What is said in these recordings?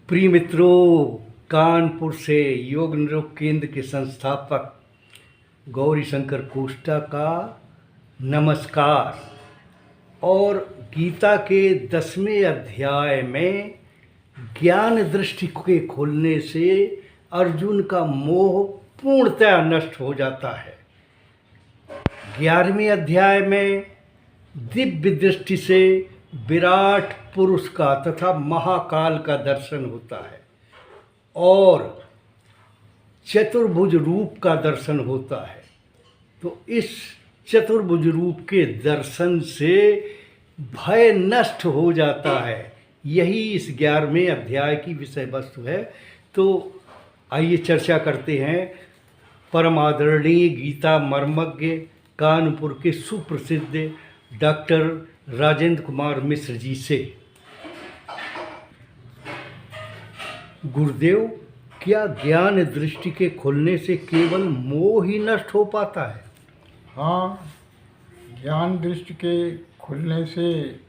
प्रिय मित्रों, कानपुर से योग निरोग केंद्र के संस्थापक गौरी शंकर कोष्टा का नमस्कार। और गीता के 10वें अध्याय में ज्ञान दृष्टि के खुलने से अर्जुन का मोह पूर्णतः नष्ट हो जाता है। 11वें अध्याय में दिव्य दृष्टि से विराट पुरुष का तथा महाकाल का दर्शन होता है और चतुर्भुज रूप का दर्शन होता है। तो इस चतुर्भुज रूप के दर्शन से भय नष्ट हो जाता है। यही इस 11वें अध्याय की विषय वस्तु है। तो आइए चर्चा करते हैं परम आदरणीय गीता मर्मज्ञ कानपुर के सुप्रसिद्ध डॉक्टर राजेंद्र कुमार मिश्र जी से। गुरुदेव, क्या ज्ञान दृष्टि के खुलने से केवल मोह ही नष्ट हो पाता है? हाँ, ज्ञान दृष्टि के खुलने से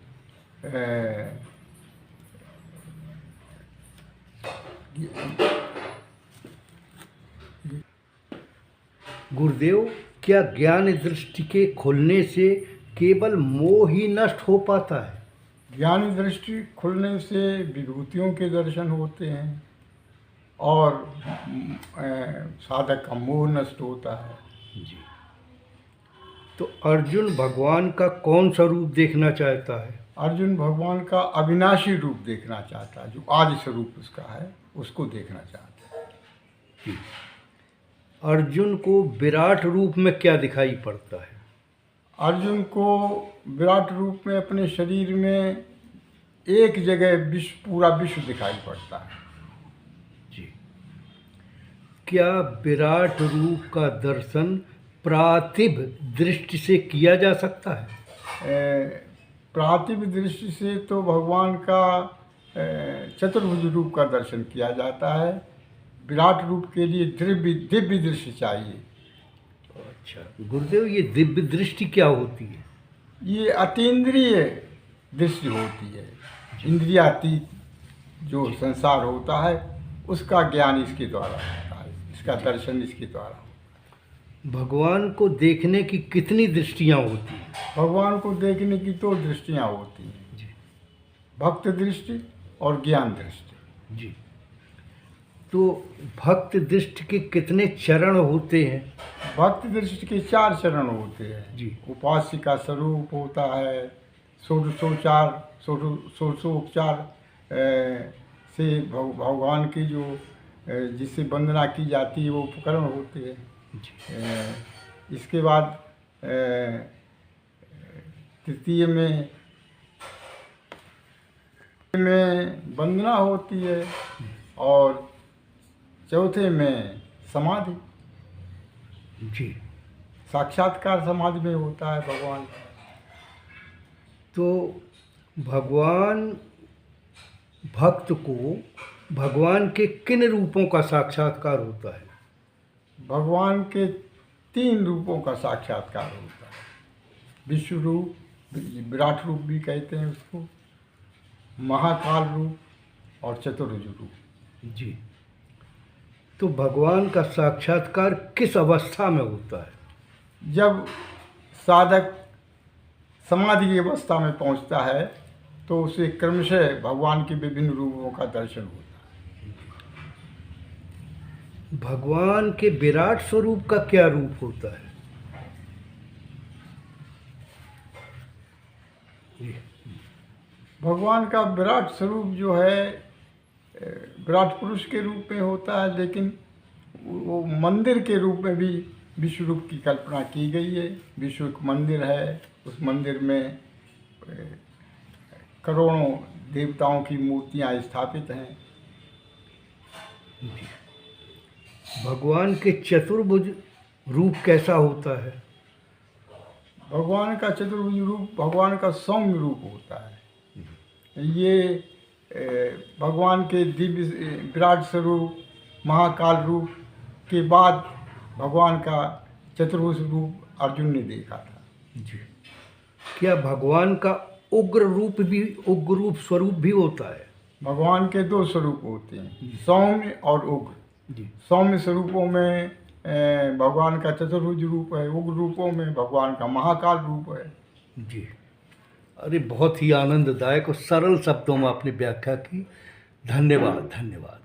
गुरुदेव, क्या ज्ञान दृष्टि के खुलने से केवल मोह ही नष्ट हो पाता है? ज्ञान दृष्टि खुलने से विभूतियों के दर्शन होते हैं और साधक का मोह नष्ट होता है। जी। तो अर्जुन भगवान का कौन सा रूप देखना चाहता है? अर्जुन भगवान का अविनाशी रूप देखना चाहता है, जो आदि स्वरूप उसका है, उसको देखना चाहता है। जी। अर्जुन को विराट रूप में क्या दिखाई पड़ता है? अर्जुन को विराट रूप में अपने शरीर में एक जगह पूरा विश्व दिखाई पड़ता है। जी। क्या विराट रूप का दर्शन प्रातिभ दृष्टि से किया जा सकता है? प्रातिभ दृष्टि से तो भगवान का चतुर्भुज रूप का दर्शन किया जाता है। विराट रूप के लिए दिव्य दृष्टि चाहिए। अच्छा गुरुदेव, ये दिव्य दृष्टि क्या होती है? ये अतीन्द्रिय दृष्टि होती है। इंद्रियातीत जो संसार होता है उसका ज्ञान इसके द्वारा होता है, इसका दर्शन इसके द्वारा होता है। भगवान को देखने की कितनी दृष्टियाँ होती हैं? भगवान को देखने की 2 दृष्टियाँ होती हैं जी। भक्त दृष्टि और ज्ञान दृष्टि। जी। तो भक्त दृष्टि के कितने चरण होते हैं? भक्त दृष्टि के 4 चरण होते हैं। जी। उपास्य का स्वरूप होता है, षोडशोपचार से भगवान की जो जिससे वंदना की जाती है वो उपकरण होते हैं। इसके बाद तृतीय में वंदना होती है और चौथे में समाधि। जी। साक्षात्कार समाधि में होता है भगवान का। तो भगवान भक्त को भगवान के किन रूपों का साक्षात्कार होता है? भगवान के 3 रूपों का साक्षात्कार होता है। विश्व रूप, विराट रूप भी कहते हैं उसको, महाकाल रूप और चतुर्भुज रूप। जी। तो भगवान का साक्षात्कार किस अवस्था में होता है? जब साधक समाधि की अवस्था में पहुंचता है तो उसे क्रमशः भगवान के विभिन्न रूपों का दर्शन होता है। भगवान के विराट स्वरूप का क्या रूप होता है? भगवान का विराट स्वरूप जो है विराट पुरुष के रूप में होता है, लेकिन वो मंदिर के रूप में भी विश्व रूप की कल्पना की गई है। विश्व एक मंदिर है, उस मंदिर में करोड़ों देवताओं की मूर्तियां स्थापित हैं। भगवान के चतुर्भुज रूप कैसा होता है? भगवान का चतुर्भुज रूप भगवान का सौम्य रूप होता है। ये भगवान के दिव्य विराट स्वरूप महाकाल रूप के बाद भगवान का चतुर्भुज रूप अर्जुन ने देखा था। जी। क्या भगवान का उग्र रूप स्वरूप भी होता है? भगवान के दो स्वरूप होते हैं, सौम्य और उग्र। जी सौम्य स्वरूपों में भगवान का चतुर्भुज रूप है, उग्र रूपों में भगवान का महाकाल रूप है। जी। अरे बहुत ही आनंददायक और सरल शब्दों में आपने व्याख्या की। धन्यवाद धन्यवाद।